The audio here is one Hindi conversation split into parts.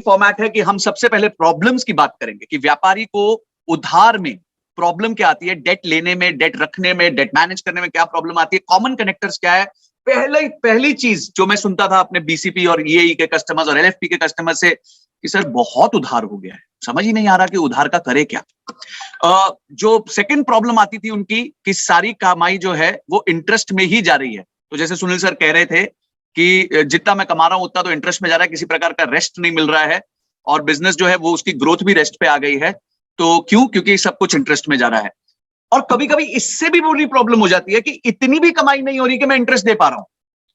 फॉर्मेट है कि हम सबसे पहले प्रॉब्लम्स की बात करेंगे कि व्यापारी को उधार में प्रॉब्लम क्या आती है, डेट लेने में, डेट रखने में, डेट मैनेज करने में क्या प्रॉब्लम आती है, कॉमन कनेक्टर्स क्या है। पहली चीज जो मैं सुनता था अपने बीसीपी और ईएई के कस्टमर्स और एलएफपी के कस्टमर से कि सर बहुत उधार हो गया है, समझ ही नहीं आ रहा कि उधार का करे क्या। जो सेकंड प्रॉब्लम आती थी उनकी कि सारी कमाई जो है वो इंटरेस्ट में ही जा रही है। तो जैसे सुनील सर कह रहे थे कि जितना मैं कमा रहा हूं उतना तो इंटरेस्ट में जा रहा है, किसी प्रकार का रेस्ट नहीं मिल रहा है और बिजनेस जो है वो उसकी ग्रोथ भी रेस्ट पे आ गई है। तो क्यों? क्योंकि सब कुछ इंटरेस्ट में जा रहा है। और कभी कभी इससे भी बड़ी प्रॉब्लम हो जाती है कि इतनी भी कमाई नहीं हो रही कि मैं इंटरेस्ट दे पा रहा हूं,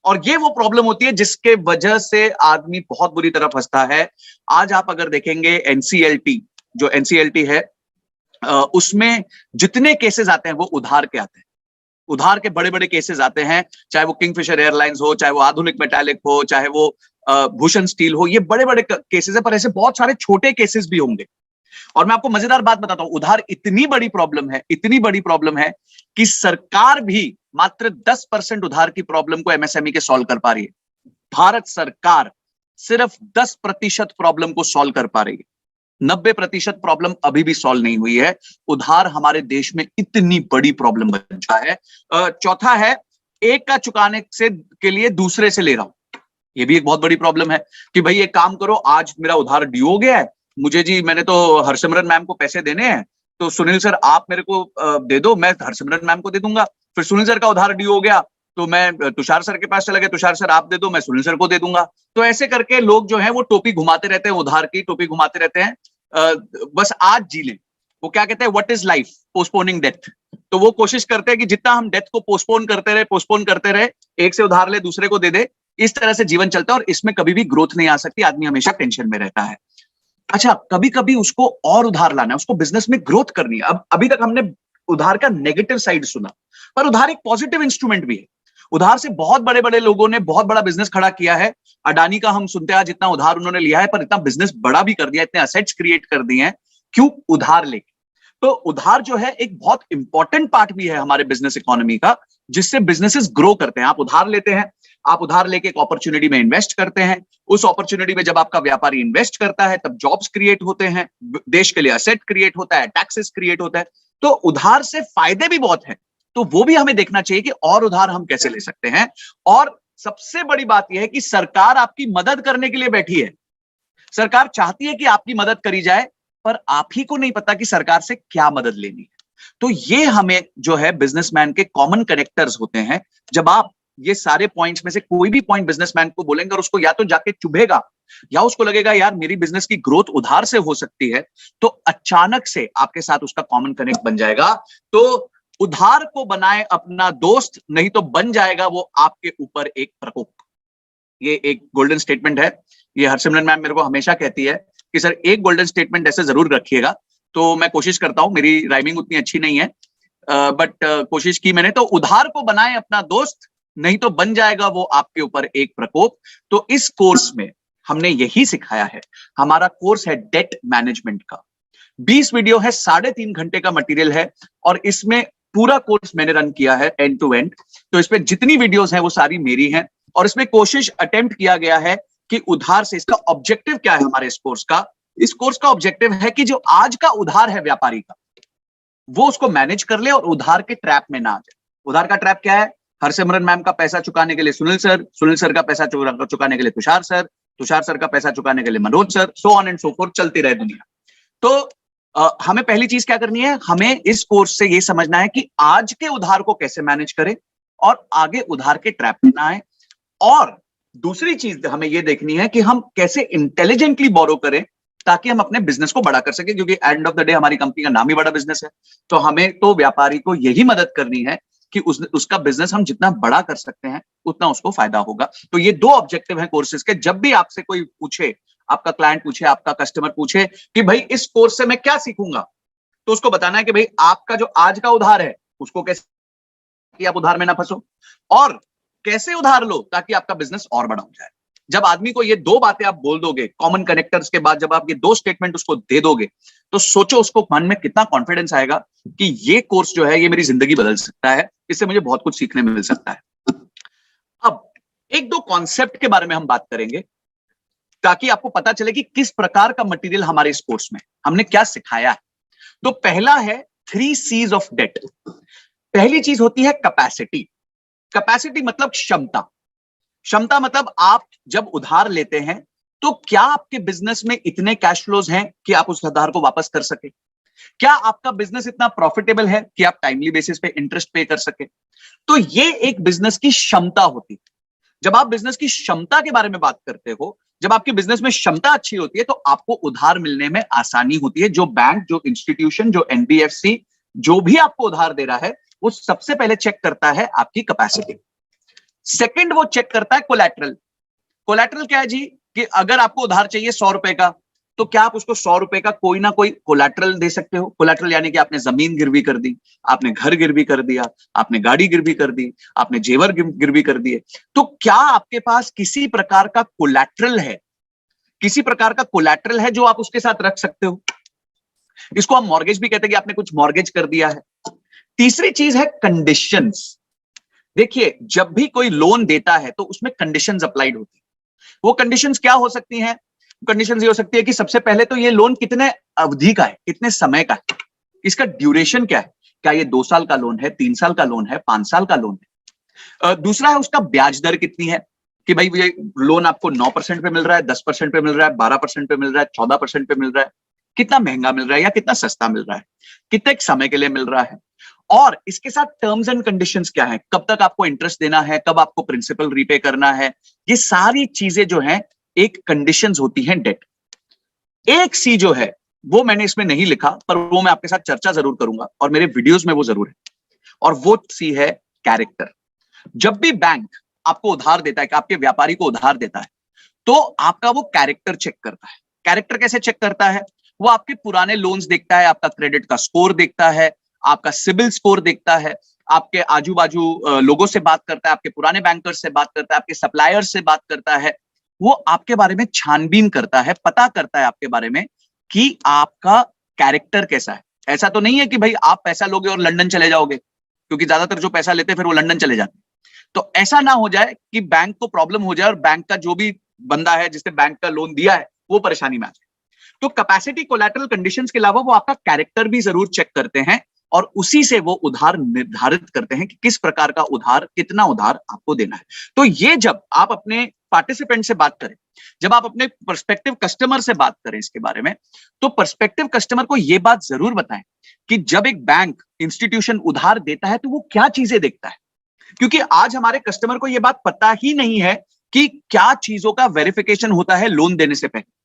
और ये वो प्रॉब्लम होती है जिसके वजह से आदमी बहुत बुरी तरह फंसता है। आज आप अगर देखेंगे एनसीएलटी, जो एनसीएलटी है उसमें जितने केसेस आते हैं वो उधार के आते हैं। उधार के बड़े बड़े केसेस आते हैं, चाहे वो किंगफिशर एयरलाइंस हो, चाहे वो आधुनिक मेटालिक हो, चाहे वो भूषण स्टील हो, ये बड़े बड़े केसेस है। पर ऐसे बहुत सारे छोटे केसेस भी होंगे। और मैं आपको मजेदार बात बताता हूं, उधार इतनी बड़ी प्रॉब्लम है, इतनी बड़ी प्रॉब्लम है कि सरकार भी मात्र 10% उधार की प्रॉब्लम को एमएसएमई के सॉल्व कर पा रही है। भारत सरकार सिर्फ 10% प्रॉब्लम को सॉल्व कर पा रही है, 90% प्रॉब्लम अभी भी सॉल्व नहीं हुई है। उधार हमारे देश में इतनी बड़ी प्रॉब्लम बन चुका है। चौथा है, एक का चुकाने से के लिए दूसरे से ले रहा हूं। यह भी एक बहुत बड़ी प्रॉब्लम है कि भाई एक काम करो, आज मेरा उधार ड्यू हो गया है, मुझे जी मैंने तो हरसिमरन मैम को पैसे देने हैं, तो सुनील सर आप मेरे को दे दो, मैं हरसिमरन मैम को दे दूंगा। फिर सुनील सर का उधार ड्यू हो गया तो मैं तुषार सर के पास चला गया, तुषार सर आप दे दो, मैं सुनील सर को दे दूंगा। तो ऐसे करके लोग जो है वो टोपी घुमाते रहते हैं, उधार की टोपी घुमाते रहते हैं। बस आज जी लें। वो क्या कहते हैं, what is life, postponing death. तो वो कोशिश करते हैं कि जितना हम डेथ को पोस्टपोन करते रहे, एक से उधार ले दूसरे को दे दे, इस तरह से जीवन चलता है और इसमें कभी भी ग्रोथ नहीं आ सकती। आदमी हमेशा टेंशन में रहता है। अच्छा, कभी कभी उसको और उधार लाना है, उसको बिजनेस में ग्रोथ करनी है। अब अभी तक हमने उधार का नेगेटिव साइड सुना, पर उधार एक पॉजिटिव इंस्ट्रूमेंट भी है। उधार से बहुत बड़े बड़े लोगों ने बहुत बड़ा बिजनेस खड़ा किया है। अडानी का हम सुनते हैं जितना उधार उन्होंने लिया है, पर इतना बिजनेस बड़ा भी कर दिया, इतने असेट्स क्रिएट कर दिए हैं। क्यों? उधार लेके। तो उधार जो है एक बहुत इंपॉर्टेंट पार्ट भी है हमारे बिजनेस इकोनॉमी का, जिससे बिजनेसेस ग्रो करते हैं। आप उधार लेते हैं, आप उधार लेके एक अपॉर्चुनिटी में इन्वेस्ट करते हैं, उस अपॉर्चुनिटी में जब आपका व्यापारी इन्वेस्ट करता है तब जॉब्स क्रिएट होते हैं, देश के लिए असेट क्रिएट होता है, टैक्सेस क्रिएट होता है। तो उधार से फायदे भी बहुत हैं, तो वो भी हमें देखना चाहिए कि और उधार हम कैसे ले सकते हैं। और सबसे बड़ी बात यह है कि सरकार आपकी मदद करने के लिए बैठी है। सरकार चाहती है कि आपकी मदद करी जाए, पर आप ही को नहीं पता कि सरकार से क्या मदद लेनी है। तो ये हमें जो है बिजनेसमैन के कॉमन कनेक्टर्स होते हैं। जब आप ये सारे पॉइंट्स में से कोई भी पॉइंट बिजनेसमैन को बोलेंगे और उसको या तो जाके चुभेगा या उसको लगेगा यार मेरी बिजनेस की ग्रोथ उधार से हो सकती है, तो अचानक से आपके साथ उसका कॉमन कनेक्ट बन जाएगा। तो उधार को बनाए अपना दोस्त, नहीं तो बन जाएगा वो आपके ऊपर एक प्रकोप। ये एक गोल्डन स्टेटमेंट है। ये हरसिमरन मैम मेरे को हमेशा कहती है कि सर एक गोल्डन स्टेटमेंट ऐसे जरूर रखिएगा। तो मैं कोशिश करता हूं, मेरी राइमिंग उतनी अच्छी नहीं है, बट कोशिश की मैंने। तो उधार को बनाए अपना दोस्त, नहीं तो बन जाएगा वो आपके ऊपर एक प्रकोप। तो इस कोर्स में हमने यही सिखाया है। हमारा कोर्स है डेट मैनेजमेंट का। 20 वीडियो है, 3.5 घंटे का मटेरियल है, और इसमें पूरा कोर्स मैंने रन किया है एंड टू एंड। तो इसमें जितनी वीडियोस हैं वो सारी मेरी हैं, और इसमें कोशिश अटेम्प्ट किया गया है कि उधार से, इसका ऑब्जेक्टिव क्या है हमारे इस कोर्स का। इस कोर्स का ऑब्जेक्टिव है कि जो आज का उधार है व्यापारी का, वो उसको मैनेज कर ले और उधार के ट्रैप में ना आ जाए। उधार का ट्रैप क्या है? हरसिमरन मैम का पैसा चुकाने के लिए सुनील सर, सुनील सर का पैसा चुकाने के लिए तुषार सर, तुषार सर का पैसा चुकाने के लिए Manoj sir, so on and so fourth, चलती रहे दुनिया। तो हमें पहली चीज क्या करनी है, हमें इस कोर्स से ये समझना है कि आज के उधार को कैसे मैनेज करें और आगे उधार के ट्रैप में ना आए। और दूसरी चीज हमें ये देखनी है कि हम कैसे इंटेलिजेंटली बोरो करें ताकि हम अपने बिजनेस को बड़ा कर सके, क्योंकि एंड ऑफ द डे हमारी कंपनी का नाम ही बड़ा बिजनेस है। तो हमें तो व्यापारी को यही मदद करनी है कि उसका बिजनेस हम जितना बड़ा कर सकते हैं उतना उसको फायदा होगा। तो ये 2 ऑब्जेक्टिव हैं कोर्सेज के। जब भी आपसे कोई पूछे, आपका क्लाइंट पूछे, आपका कस्टमर पूछे कि भाई इस कोर्स से मैं क्या सीखूंगा, तो उसको बताना है कि भाई आपका जो आज का उधार है उसको कैसे कि आप उधार में ना फंसो, और कैसे उधार लो ताकि आपका बिजनेस और बड़ा हो जाए। जब आदमी को ये 2 बातें आप बोल दोगे कॉमन कनेक्टर्स के बाद, जब आप ये 2 स्टेटमेंट उसको दे दोगे, तो सोचो उसको मन में कितना कॉन्फिडेंस आएगा कि ये कोर्स जो है ये मेरी जिंदगी बदल सकता है, इससे मुझे बहुत कुछ सीखने में मिल सकता है। अब 1-2 कॉन्सेप्ट के बारे में हम बात करेंगे ताकि आपको पता चले कि किस प्रकार का मटेरियल हमारे इस कोर्स में हमने क्या सिखाया है। तो पहला है 3 C's ऑफ डेट। पहली चीज होती है कैपेसिटी। कैपेसिटी मतलब क्षमता। क्षमता मतलब आप जब उधार लेते हैं तो क्या आपके बिजनेस में इतने कैश फ्लोज हैं कि आप उस उधार को वापस कर सके? क्या आपका बिजनेस इतना प्रॉफिटेबल है कि आप टाइमली बेसिस पे इंटरेस्ट पे कर सके? तो ये एक बिजनेस की क्षमता होती है। जब आप बिजनेस की क्षमता के बारे में बात करते हो, जब आपकी बिजनेस में क्षमता अच्छी होती है तो आपको उधार मिलने में आसानी होती है। जो बैंक, जो इंस्टीट्यूशन, जो एनबीएफसी जो भी आपको उधार दे रहा है, वो सबसे पहले चेक करता है आपकी कैपेसिटी। सेकंड, वो चेक करता है कोलैटरल। कोलैटरल क्या है जी? कि अगर आपको उधार चाहिए 100 रुपए का, तो क्या आप उसको 100 रुपए का कोई ना कोई कोलैटरल दे सकते हो? कोलैटरल यानी कि आपने जमीन गिरवी कर दी, आपने घर गिरवी कर दिया, आपने गाड़ी गिरवी कर दी, आपने जेवर गिरवी कर दिए। तो क्या आपके पास किसी प्रकार का कोलैटरल है? किसी प्रकार का कोलैटरल है जो आप उसके साथ रख सकते हो? इसको हम मॉर्गेज भी कहते हैं कि आपने कुछ मॉर्गेज कर दिया है। तीसरी चीज है कंडीशंस। देखिए, जब भी कोई लोन देता है तो उसमें कंडीशंस अप्लाइड होती है। वो कंडीशंस क्या हो सकती हैं? कंडीशंस ये हो सकती है कि सबसे पहले तो ये लोन कितने अवधि का है, कितने समय का है, इसका ड्यूरेशन क्या है, क्या ये 2 साल का लोन है, 3 साल का लोन है, 5 साल का लोन है। दूसरा है उसका ब्याज दर कितनी है, कि भाई ये लोन आपको 9% पे मिल रहा है, 10% पे मिल रहा है, 12% पे मिल रहा है, 14% पे मिल रहा है, कितना महंगा मिल रहा है या कितना सस्ता मिल रहा है, कितने समय के लिए मिल रहा है, और इसके साथ टर्म्स एंड कंडीशंस क्या है, कब तक आपको इंटरेस्ट देना है, कब आपको प्रिंसिपल रीपे करना है। ये सारी चीजें जो है एक कंडीशंस होती हैं डेट। एक सी जो है वो मैंने इसमें नहीं लिखा, पर वो मैं आपके साथ चर्चा जरूर करूंगा और मेरे वीडियोस में वो जरूर है, और वो सी है कैरेक्टर। जब भी बैंक आपको उधार देता है, कि आपके व्यापारी को उधार देता है, तो आपका वो कैरेक्टर चेक करता है। कैरेक्टर कैसे चेक करता है? वो आपके पुराने लोन्स देखता है, आपका क्रेडिट का स्कोर देखता है, आपका सिबिल स्कोर देखता है, आपके आजू बाजू लोगों से बात करता है, आपके पुराने बैंकर्स से बात करता है, आपके सप्लायर्स से बात करता है। वो आपके बारे में छानबीन करता है, पता करता है आपके बारे में कि आपका कैरेक्टर कैसा है। ऐसा तो नहीं है कि भाई आप पैसा लोगे और लंदन चले जाओगे, क्योंकि ज्यादातर जो पैसा लेते हैं फिर वो लंदन चले जाते हैं। तो ऐसा ना हो जाए कि बैंक को प्रॉब्लम हो जाए और बैंक का जो भी बंदा है जिसने बैंक का लोन दिया है वो परेशानी में आ जाए। तो कैपेसिटी, कोलैटरल कंडीशंस के अलावा वो आपका कैरेक्टर भी जरूर चेक करते हैं, और उसी से वो उधार निर्धारित करते हैं कि किस प्रकार का उधार, कितना उधार आपको देना है। तो ये जब आप अपने पार्टिसिपेंट से बात करें, जब आप अपने पर्सपेक्टिव कस्टमर से बात करें इसके बारे में, तो पर्सपेक्टिव कस्टमर को यह बात जरूर बताएं कि जब एक बैंक, इंस्टीट्यूशन उधार देता है तो वो क्या चीजें देखता है। क्योंकि आज हमारे कस्टमर को यह बात पता ही नहीं है कि क्या चीजों का वेरिफिकेशन होता है लोन देने से पहले।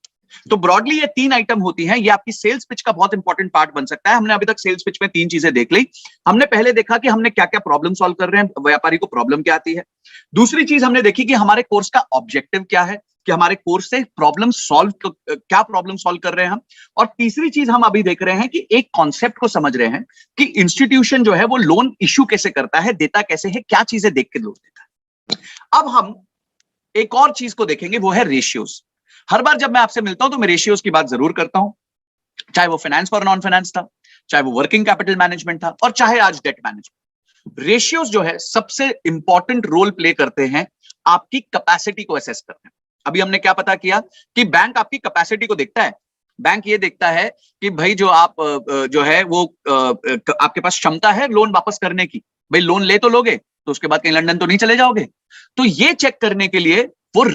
तो ब्रॉडली ये 3 आइटम होती हैं। ये आपकी सेल्स पिच का बहुत इंपॉर्टेंट पार्ट बन सकता है। हमने अभी तक सेल्स पिच में 3 चीजें देख ली। हमने पहले देखा कि हमने क्या क्या प्रॉब्लम सॉल्व कर रहे हैं, व्यापारी को प्रॉब्लम क्या आती है। दूसरी चीज हमने देखी कि हमारे कोर्स का ऑब्जेक्टिव क्या है, कि हमारे कोर्स से प्रॉब्लम सॉल्व, क्या प्रॉब्लम सॉल्व कर रहे हैं हम। और तीसरी चीज हम अभी देख रहे हैं कि एक कॉन्सेप्ट को समझ रहे हैं कि इंस्टीट्यूशन जो है वो लोन इश्यू कैसे करता है, देता कैसे है, क्या चीजें देख के लोन देता है। अब हम एक और चीज को देखेंगे, वो है रेशियोज। हर बार जब मैं आपसे मिलता हूं तो मैं रेशियोज की बात जरूर करता हूं, चाहे वो फाइनेंस फॉर नॉन फाइनेंस था, चाहे वो वर्किंग कैपिटल मैनेजमेंट था, और चाहे आज डेट मैनेजमेंट। रेशियोज जो है सबसे इंपॉर्टेंट रोल प्ले करते हैं आपकी कैपेसिटी को असेस करने में। अभी हमने क्या पता किया कि बैंक आपकी कैपेसिटी को देखता है। बैंक ये देखता है कि भाई जो आप जो है वो आपके पास क्षमता है लोन वापस करने की। भाई लोन ले तो लोगे तो उसके बाद कहीं लंदन तो नहीं चले जाओगे। तो ये चेक करने के लिए वो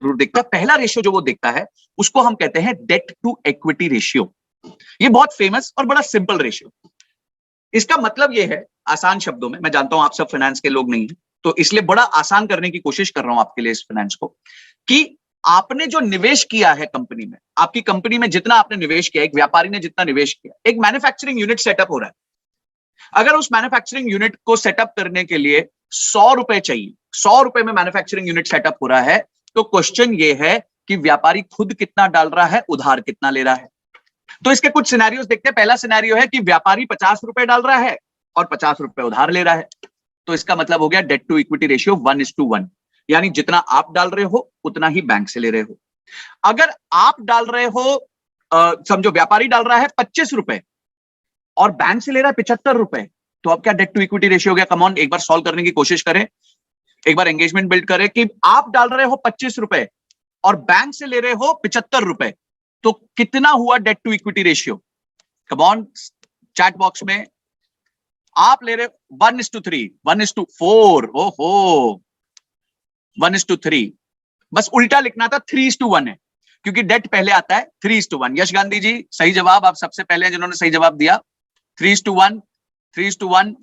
जरूर देखता है। पहला रेशियो जो वो देखता है उसको हम कहते हैं डेट टू इक्विटी रेशियो। ये बहुत फेमस और बड़ा सिंपल रेशियो। इसका मतलब ये है, आसान शब्दों में, मैं जानता हूं आप सब फाइनेंस के लोग नहीं हैं, तो इसलिए बड़ा आसान करने की कोशिश कर रहा हूं आपके लिए इस फाइनेंस को, कि आपने जो निवेश किया है कंपनी में, आपकी कंपनी में जितना आपने निवेश किया, एक व्यापारी ने जितना निवेश किया, एक मैन्युफैक्चरिंग यूनिट सेटअप हो रहा है। अगर उस मैन्युफैक्चरिंग यूनिट को सेटअप करने के लिए 100 रुपए चाहिए, 100 रुपए में मैन्युफैक्चरिंग यूनिट सेटअप हो रहा है, तो क्वेश्चन ये है कि व्यापारी खुद कितना डाल रहा है, उधार कितना ले रहा है। तो इसके कुछ सिनेरियोस देखते हैं। पहला सिनेरियो है कि व्यापारी 50 रुपए डाल रहा है और 50 रुपए उधार ले रहा है। तो इसका मतलब हो गया डेट टू इक्विटी रेशियो 1:1, यानी जितना आप डाल रहे हो उतना ही बैंक से ले रहे हो। अगर आप डाल रहे हो, समझो व्यापारी डाल रहा है 25 रुपए और बैंक से ले रहा है 75 रुपए, तो अब क्या डेट टू इक्विटी रेशियो हो गया। कम ऑन, एक बार सॉल्व करने की कोशिश करें, एक बार एंगेजमेंट बिल्ड करें कि आप डाल रहे हो 25 रुपए और बैंक से ले रहे हो 75 रुपए, तो कितना हुआ debt to equity ratio? Come on chat box में, आप ले रहे 1:3, 1:4, ओहो 1:3, बस उल्टा लिखना था, 3:1 है, क्योंकि डेट पहले आता है 3:1। यश गांधी जी सही जवाब, आप सबसे पहले जिन्होंने सही जवाब दिया, 3:1, 3:1।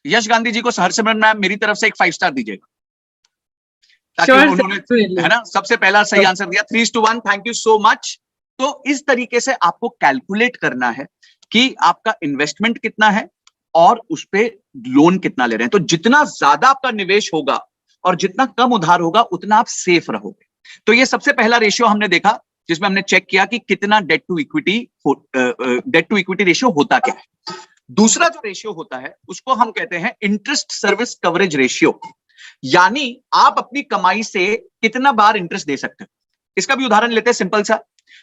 यश गांधी जी को हरसिमरन मैम मेरी तरफ से एक 5 स्टार दीजिएगा, ताकि उन्होंने, है ना, सबसे पहला सही आंसर दिया, 3:1। Thank you so much. तो इस तरीके से आपको कैलकुलेट करना है कि आपका इन्वेस्टमेंट कितना है और उस पे लोन कितना ले रहे हैं। तो जितना ज्यादा आपका निवेश होगा और जितना कम उधार होगा, उतना आप सेफ रहोगे। तो ये सबसे पहला रेशियो हमने देखा, जिसमें हमने चेक किया कि कितना डेट टू इक्विटी रेशियो होता क्या है। दूसरा जो रेशियो होता है उसको हम कहते हैं इंटरेस्ट सर्विस कवरेज रेशियो, यानी आप अपनी कमाई से कितना बार इंटरेस्ट दे सकते हो। इसका भी उदाहरण लेते हैं, सिंपल सा।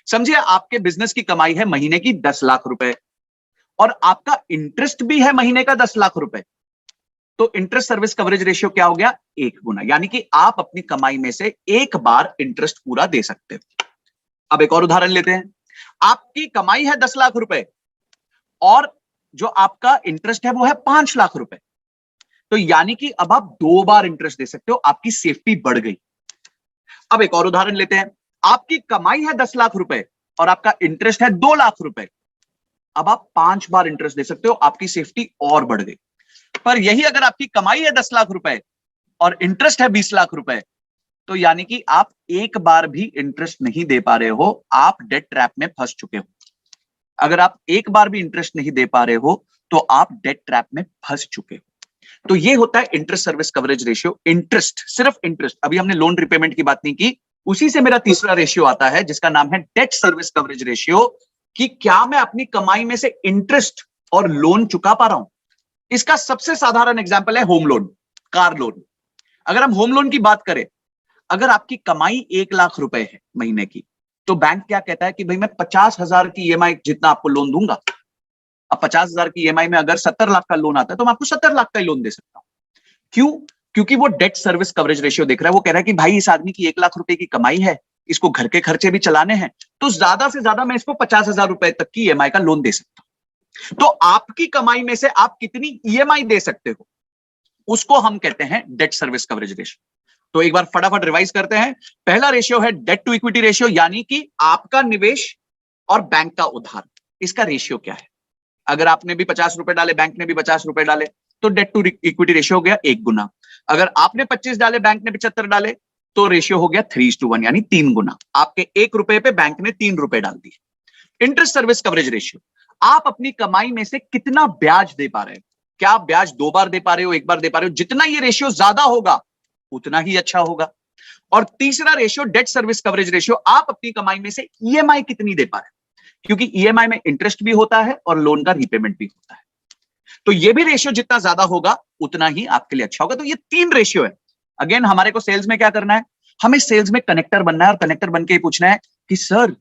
समझिए आपके बिजनेस की कमाई है महीने की 10 लाख रुपए और आपका इंटरेस्ट भी है महीने का 10 लाख रुपए, तो इंटरेस्ट सर्विस कवरेज रेशियो क्या हो गया? 1 गुना, यानी कि आप अपनी कमाई में से एक बार इंटरेस्ट पूरा दे सकते हो। अब एक और उदाहरण लेते हैं। आपकी कमाई है 10 लाख रुपए और जो आपका इंटरेस्ट है वो है 5 लाख रुपए, तो यानी कि अब आप 2 बार इंटरेस्ट दे सकते हो, आपकी सेफ्टी बढ़ गई। अब एक और उदाहरण लेते हैं। आपकी कमाई है 10 लाख रुपए और आपका इंटरेस्ट है 2 लाख रुपए, अब आप 5 बार इंटरेस्ट दे सकते हो, आपकी सेफ्टी और बढ़ गई। पर यही अगर आपकी कमाई है 10 लाख रुपए और इंटरेस्ट है 20 लाख रुपए, तो यानी कि आप एक बार भी इंटरेस्ट नहीं दे पा रहे हो, आप डेट ट्रैप में फंस चुके हो। अगर आप एक बार भी इंटरेस्ट नहीं दे पा रहे हो तो आप डेट ट्रैप में फंस चुके हो। तो ये होता है interest service coverage ratio. Interest, सिर्फ इंटरेस्ट, अभी हमने लोन रिपेमेंट की बात नहीं की। उसी से मेरा तीसरा रेशियो आता है जिसका नाम है डेट सर्विस कवरेज रेशियो, कि क्या मैं अपनी कमाई में से इंटरेस्ट और लोन चुका पा रहा हूं। इसका सबसे साधारण एग्जांपल है होम लोन, कार लोन। अगर हम होम लोन की बात करें, अगर आपकी कमाई 1 लाख रुपए है महीने की, तो बैंक क्या कहता है कि भाई मैं 50,000 की ईएमआई जितना आपको लोन दूंगा। अब 50,000 की ईएमआई में अगर 70 लाख का लोन आता है तो मैं आपको 70 लाख का ही लोन दे सकता हूं। क्यों? क्योंकि वो डेट सर्विस कवरेज रेशियो देख रहा है। वो कह रहा है कि भाई इस आदमी की 1 लाख रुपए की कमाई है, इसको घर के खर्चे भी चलाने हैं, तो ज्यादा से ज्यादा मैं इसको 50,000 रुपए तक की ईएमआई का लोन दे सकता हूं। तो आपकी कमाई में से आप कितनी ईएमआई दे सकते हो, उसको हम कहते हैं डेट सर्विस कवरेज रेशियो। तो एक बार फटाफट रिवाइज करते हैं। पहला रेशियो है डेट टू इक्विटी रेशियो, यानी कि आपका निवेश और बैंक का उधार, इसका रेशियो क्या है। अगर आपने भी 50 रुपए डाले, बैंक ने भी 50 रुपए डाले, तो डेट टू इक्विटी रेशियो हो गया 1 गुना। अगर आपने 25 डाले, बैंक ने 75 डाले, तो रेशियो हो गया 3:1, यानी 3 गुना। आपके 1 रुपए पे बैंक ने 3 रुपए डाल दिए। इंटरेस्ट सर्विस कवरेज रेशियो, आप अपनी कमाई में से कितना ब्याज दे पा रहे हो। क्या आप ब्याज 2 बार दे पा रहे हो, 1 बार दे पा रहे हो? जितना ये रेशियो ज्यादा होगा उतना ही अच्छा होगा। और तीसरा ratio debt service coverage ratio, आप अपनी कमाई में से ईएमआई कितनी दे पा रहे हो, क्योंकि ईएमआई में इंटरेस्ट भी होता है और लोन का रीपेमेंट भी होता है। तो ये भी रेशियो जितना ज्यादा होगा उतना ही आपके लिए अच्छा होगा। तो ये 3 रेशियो है। अगेन हमारे को सेल्स में क्या करना है, हमें सेल्स में कनेक्टर बनना है और कनेक्टर बन के ही पूछना है कि सर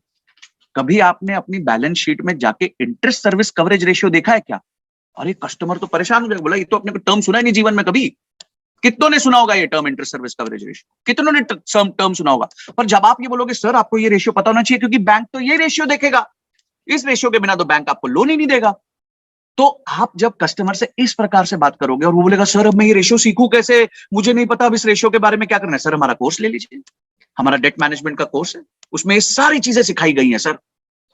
कभी आपने अपनी बैलेंस शीट में जाके इंटरेस्ट सर्विस कवरेज रेशियो देखा है क्या? अरे कस्टमर तो परेशान हो जाएगा, बोला ये तो अपने को टर्म सुना ही नहीं जीवन में कभी। कितनों ने सुना होगा ये term, interest service coverage ratio, कितनों ने टर्म सुना होगा। पर जब आप ये बोलोगे सर आपको ये रेशियो पता होना चाहिए, क्योंकि बैंक तो ये रेशियो देखेगा, इस रेशियो के बिना तो बैंक आपको लोन ही नहीं देगा। तो आप जब कस्टमर से इस प्रकार से बात करोगे और वो बोलेगा सर अब मैं ये रेशियो सीखूं कैसे, मुझे नहीं पता अब इस रेशियो के बारे में क्या करना है। सर हमारा कोर्स ले लीजिए, हमारा डेट मैनेजमेंट का कोर्स है, उसमें ये सारी चीजें सिखाई गई हैं सर।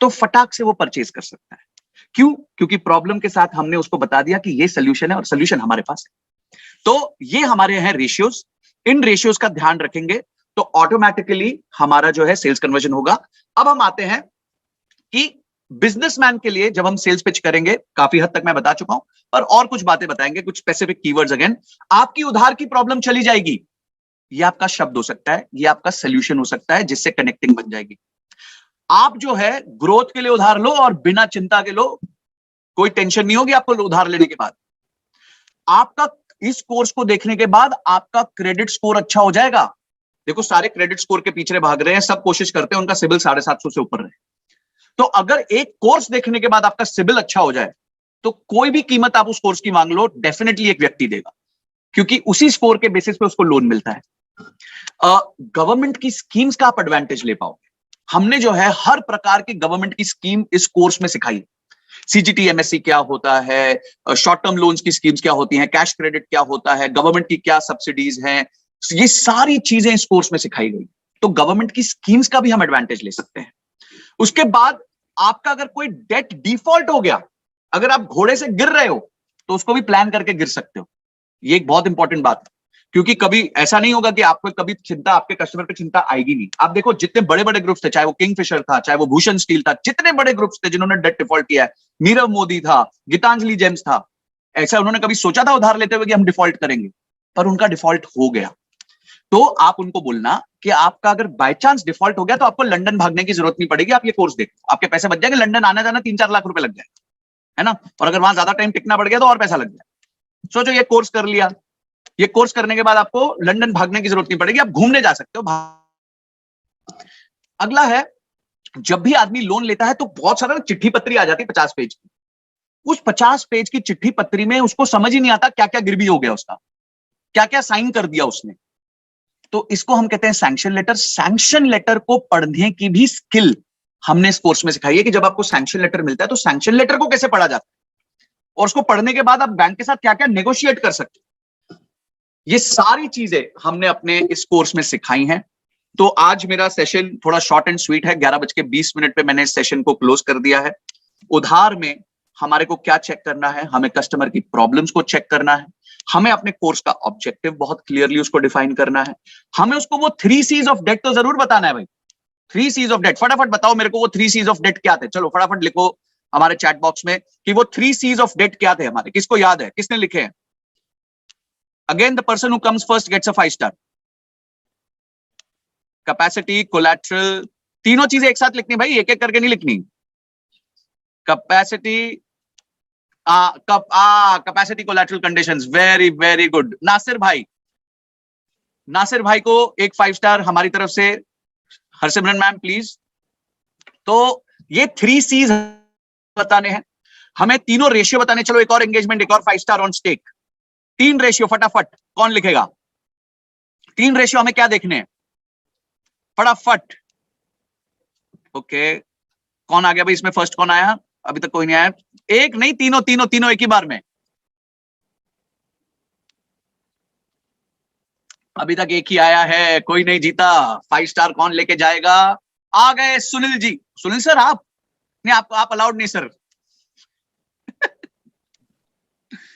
तो फटाक से वो परचेज कर सकता है। क्यों? क्योंकि प्रॉब्लम के साथ हमने उसको बता दिया कि ये सोल्यूशन है और सोल्यूशन हमारे पास है। तो ये हमारे हैं रेशियोज। इन रेशियोज का ध्यान रखेंगे तो ऑटोमेटिकली हमारा जो है सेल्स कन्वर्जन होगा। अब हम आते हैं कि बिजनेसमैन के लिए जब हम सेल्स पिच करेंगे, काफी हद तक मैं बता चुका हूं, पर और कुछ बातें बताएंगे, कुछ स्पेसिफिक कीवर्ड्स। अगेन आपकी उधार की प्रॉब्लम चली जाएगी, ये आपका शब्द हो सकता है, ये आपका सोल्यूशन हो सकता है, जिससे कनेक्टिंग बन जाएगी। आप जो है ग्रोथ के लिए उधार लो और बिना चिंता के लो, कोई टेंशन नहीं होगी आपको उधार लेने के बाद। आपका इस कोर्स को देखने के बाद आपका क्रेडिट स्कोर अच्छा हो जाएगा। देखो सारे क्रेडिट स्कोर के पीछे भाग रहे हैं, सब कोशिश करते हैं उनका सिबिल 750 से ऊपर रहे। तो अगर एक कोर्स देखने के बाद आपका सिबिल अच्छा हो जाए तो कोई भी कीमत आप उस कोर्स की मांग लो, डेफिनेटली एक व्यक्ति देगा, क्योंकि उसी स्कोर के बेसिस पे उसको लोन मिलता है। गवर्नमेंट की स्कीम्स का आप एडवांटेज ले पाओगे। हमने जो है हर प्रकार की गवर्नमेंट की स्कीम इस कोर्स में सिखाई। सीजीटी एमएससी क्या होता है, शॉर्ट टर्म लोन्स की स्कीम्स क्या होती हैं, कैश क्रेडिट क्या होता है, गवर्नमेंट की क्या सब्सिडीज हैं, ये सारी चीजें इस कोर्स में सिखाई गई। तो गवर्नमेंट की स्कीम्स का भी हम एडवांटेज ले सकते हैं। उसके बाद आपका अगर कोई डेट डिफॉल्ट हो गया, अगर आप घोड़े से गिर रहे हो तो उसको भी प्लान करके गिर सकते हो। ये एक बहुत इंपॉर्टेंट बात है, क्योंकि कभी ऐसा नहीं होगा कि आपको कभी चिंता, आपके कस्टमर पे चिंता आएगी नहीं। आप देखो जितने बड़े बड़े ग्रुप्स थे, चाहे वो किंगफिशर था, चाहे वो भूषण स्टील था, जितने बड़े ग्रुप्स थे जिन्होंने डेट डिफॉल्ट किया है, नीरव मोदी था, गीतांजलि जेम्स था, ऐसा उन्होंने कभी सोचा था उधार लेते हुए कि हम डिफॉल्ट करेंगे? पर उनका डिफॉल्ट हो गया। तो आप उनको बोलना कि आपका अगर बाय चांस डिफॉल्ट हो गया तो आपको लंदन भागने की जरूरत नहीं पड़ेगी, आप ये कोर्स देखो, आपके पैसे बच जाएंगे। लंदन आना जाना 3-4 लाख रुपए लग जाए, है ना? और अगर वहां ज्यादा टाइम टिकना पड़ गया तो और पैसा लग जाए। सोचो ये कोर्स कर लिया, ये कोर्स करने के बाद आपको लंदन भागने की जरूरत नहीं पड़ेगी, आप घूमने जा सकते हो। अगला है, जब भी आदमी लोन लेता है तो बहुत सारा चिट्ठी पत्री आ जाती है 50 पेज की। उस 50 पेज की चिट्ठी पत्री में उसको समझ ही नहीं आता क्या क्या गिरवी हो गया उसका, क्या क्या साइन कर दिया उसने। तो इसको हम कहते हैं सैंक्शन लेटर। सैंक्शन लेटर को पढ़ने की भी स्किल हमने इस कोर्स में सिखाई है कि जब आपको सैंक्शन लेटर मिलता है तो सैंक्शन लेटर को कैसे पढ़ा जाता है, और उसको पढ़ने के बाद आप बैंक के साथ क्या क्या नेगोशिएट कर सकते हैं। ये सारी चीजें हमने अपने इस कोर्स में सिखाई हैं। तो आज मेरा सेशन थोड़ा शॉर्ट एंड स्वीट है, 11:20 पे मैंने इस सेशन को क्लोज कर दिया है। उधार में हमारे को क्या चेक करना है, हमें कस्टमर की प्रॉब्लम्स को चेक करना है, हमें अपने कोर्स का ऑब्जेक्टिव बहुत क्लियरली उसको डिफाइन करना है, हमें उसको वो 3 C's ऑफ डेट तो जरूर बताना है भाई। 3 C's ऑफ डेट, फटाफट बताओ मेरे को वो 3 C's ऑफ डेट क्या थे। चलो फटाफट लिखो हमारे चैट बॉक्स में कि वो 3 C's ऑफ डेट क्या थे हमारे, किसको याद है, किसने लिखे हैं? Again the person who comes first gets a 5 star. Capacity, collateral, तीनों चीजें एक साथ लिखनी भाई, एक एक करके नहीं लिखनी। Capacity, capacity, collateral, conditions, very very good. Nasir भाई, नासिर भाई को एक 5 स्टार हमारी तरफ से। Harsimran ma'am please. तो ये 3 C's बताने हैं हमें, तीनों रेशियो बताने। चलो एक और एंगेजमेंट, एक और 5 स्टार ऑन स्टेक। 3 रेशियो फटाफट कौन लिखेगा? 3 रेशियो हमें क्या देखने हैं फटाफट? ओके, कौन आ गया भाई इसमें? फर्स्ट कौन आया? अभी तक कोई नहीं आया। एक नहीं, तीनों तीनों तीनों एक ही बार में। अभी तक एक ही आया है, कोई नहीं जीता। 5 स्टार कौन लेके जाएगा? आ गए सुनील जी। सुनील सर आप नहीं, आप अलाउड नहीं सर।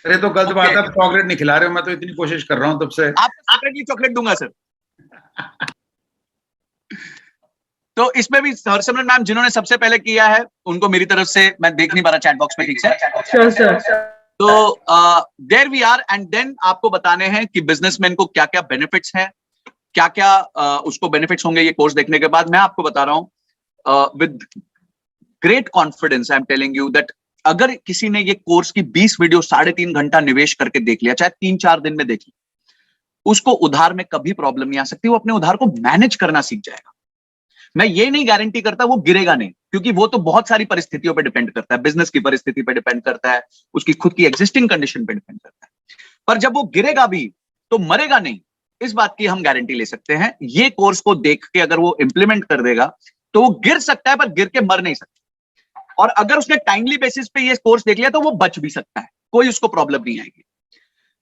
अरे तो गलत बात है, आप चॉकलेट नहीं खिला रहे हो, मैं तो इतनी कोशिश कर रहा हूं तब से। आपको सेपरेटली चॉकलेट दूंगा सर। तो इसमें भी हरसिमरन मैम जिन्होंने सबसे पहले किया है उनको मेरी तरफ से, मैं देख नहीं पा रहा चैट बॉक्स में ठीक से, तो there we are. And then आपको बताने हैं कि बिजनेसमैन को क्या क्या बेनिफिट्स हैं, क्या क्या उसको बेनिफिट्स होंगे ये कोर्स देखने के बाद। मैं आपको बता रहा हूं with great confidence I am telling you that अगर किसी ने ये कोर्स की 20 वीडियो 3.5 घंटा निवेश करके देख लिया, चाहे 3-4 दिन में देख लिया, उसको उधार में कभी प्रॉब्लम नहीं आ सकती। वो अपने उधार को मैनेज करना सीख जाएगा। मैं ये नहीं गारंटी करता वो गिरेगा नहीं, क्योंकि वो तो बहुत सारी परिस्थितियों पे डिपेंड करता है, बिजनेस की परिस्थिति पे डिपेंड करता है, उसकी खुद की एग्जिस्टिंग कंडीशन पे डिपेंड करता है। पर जब वो गिरेगा भी तो मरेगा नहीं, इस बात की हम गारंटी ले सकते हैं। ये कोर्स को देख के अगर वो इंप्लीमेंट कर देगा तो वो गिर सकता है पर गिर के मर नहीं सकता। और अगर उसने टाइमली बेसिस पे ये कोर्स देख लिया तो वो बच भी सकता है, कोई उसको प्रॉब्लम नहीं आएगी।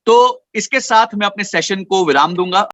तो इसके साथ मैं अपने सेशन को विराम दूंगा।